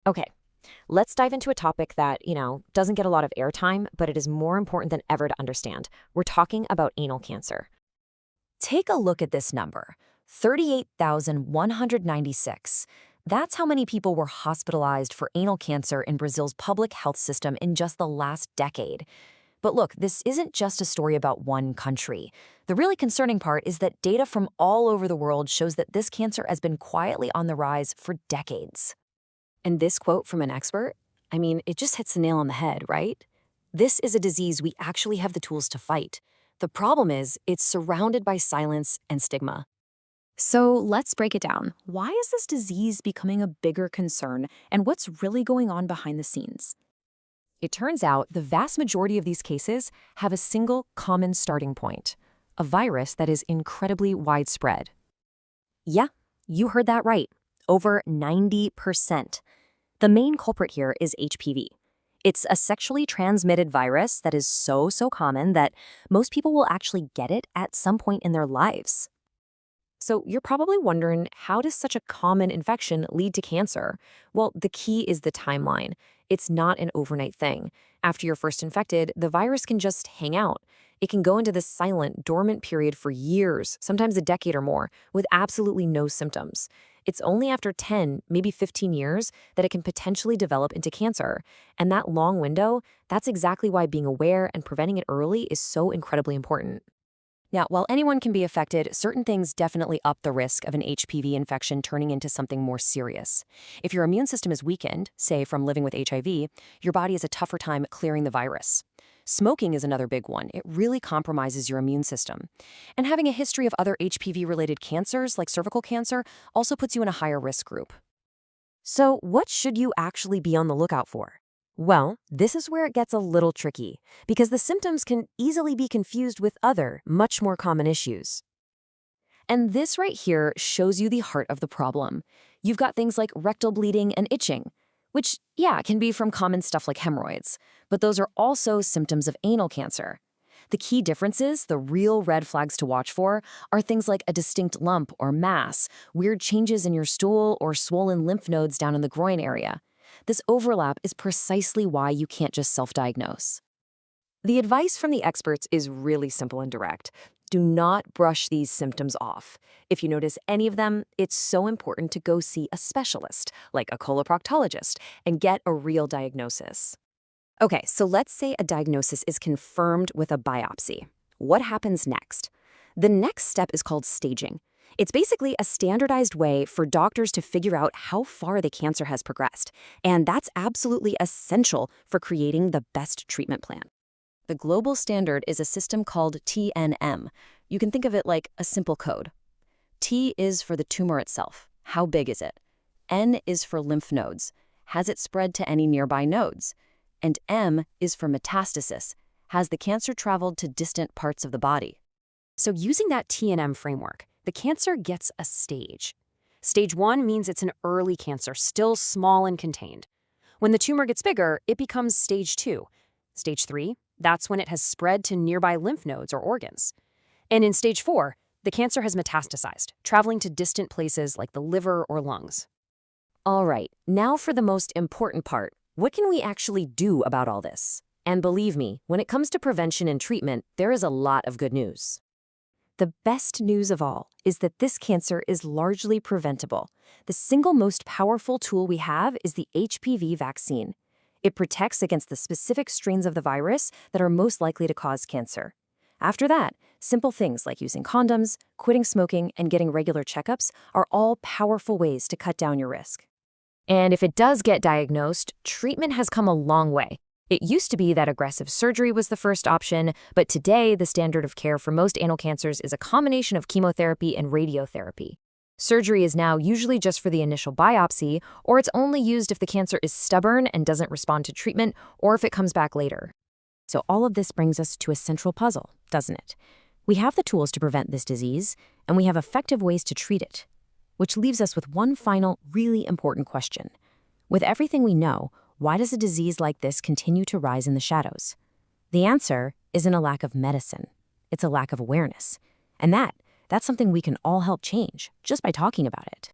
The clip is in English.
Okay, let's dive into a topic that, doesn't get a lot of airtime, but it is more important than ever to understand. We're talking about anal cancer. Take a look at this number, 38,196. That's how many people were hospitalized for anal cancer in Brazil's public health system in just the last decade. But look, this isn't just a story about one country. The really concerning part is that data from all over the world shows that this cancer has been quietly on the rise for decades. And this quote from an expert, I mean, it just hits the nail on the head, right? This is a disease we actually have the tools to fight. The problem is, it's surrounded by silence and stigma. So let's break it down. Why is this disease becoming a bigger concern, and what's really going on behind the scenes? It turns out the vast majority of these cases have a single common starting point, a virus that is incredibly widespread. Yeah, you heard that right. Over 90%. The main culprit here is HPV. It's a sexually transmitted virus that is so common that most people will actually get it at some point in their lives. So you're probably wondering, how does such a common infection lead to cancer? Well, the key is the timeline. It's not an overnight thing. After you're first infected, the virus can just hang out. It can go into this silent, dormant period for years, sometimes a decade or more, with absolutely no symptoms. It's only after 10, maybe 15 years that it can potentially develop into cancer. And that long window, that's exactly why being aware and preventing it early is so incredibly important. Now, while anyone can be affected, certain things definitely up the risk of an HPV infection turning into something more serious. If your immune system is weakened, say from living with HIV, your body has a tougher time clearing the virus. Smoking is another big one. It really compromises your immune system. And having a history of other HPV-related cancers, like cervical cancer, also puts you in a higher risk group. So, what should you actually be on the lookout for? Well, this is where it gets a little tricky, because the symptoms can easily be confused with other, much more common issues. And this right here shows you the heart of the problem. You've got things like rectal bleeding and itching, which, yeah, can be from common stuff like hemorrhoids, but those are also symptoms of anal cancer. The key differences, the real red flags to watch for, are things like a distinct lump or mass, weird changes in your stool, or swollen lymph nodes down in the groin area. This overlap is precisely why you can't just self-diagnose. The advice from the experts is really simple and direct. Do not brush these symptoms off. If you notice any of them, it's so important to go see a specialist, like a coloproctologist, and get a real diagnosis. Okay, so let's say a diagnosis is confirmed with a biopsy. What happens next? The next step is called staging. It's basically a standardized way for doctors to figure out how far the cancer has progressed, and that's absolutely essential for creating the best treatment plan. The global standard is a system called TNM. You can think of it like a simple code. T is for the tumor itself. How big is it? N is for lymph nodes. Has it spread to any nearby nodes? And M is for metastasis. Has the cancer traveled to distant parts of the body? So using that TNM framework, the cancer gets a stage. Stage 1 means it's an early cancer, still small and contained. When the tumor gets bigger, it becomes stage 2. Stage 3, that's when it has spread to nearby lymph nodes or organs. And in stage 4, the cancer has metastasized, traveling to distant places like the liver or lungs. All right, now for the most important part. What can we actually do about all this? And believe me, when it comes to prevention and treatment, there is a lot of good news. The best news of all is that this cancer is largely preventable. The single most powerful tool we have is the HPV vaccine. It protects against the specific strains of the virus that are most likely to cause cancer. After that, simple things like using condoms, quitting smoking, and getting regular checkups are all powerful ways to cut down your risk. And if it does get diagnosed, treatment has come a long way. It used to be that aggressive surgery was the first option, but today the standard of care for most anal cancers is a combination of chemotherapy and radiotherapy. Surgery is now usually just for the initial biopsy, or it's only used if the cancer is stubborn and doesn't respond to treatment, or if it comes back later. So all of this brings us to a central puzzle, doesn't it? We have the tools to prevent this disease, and we have effective ways to treat it. Which leaves us with one final, really important question. With everything we know, why does a disease like this continue to rise in the shadows? The answer isn't a lack of medicine. It's a lack of awareness. And that's something we can all help change just by talking about it.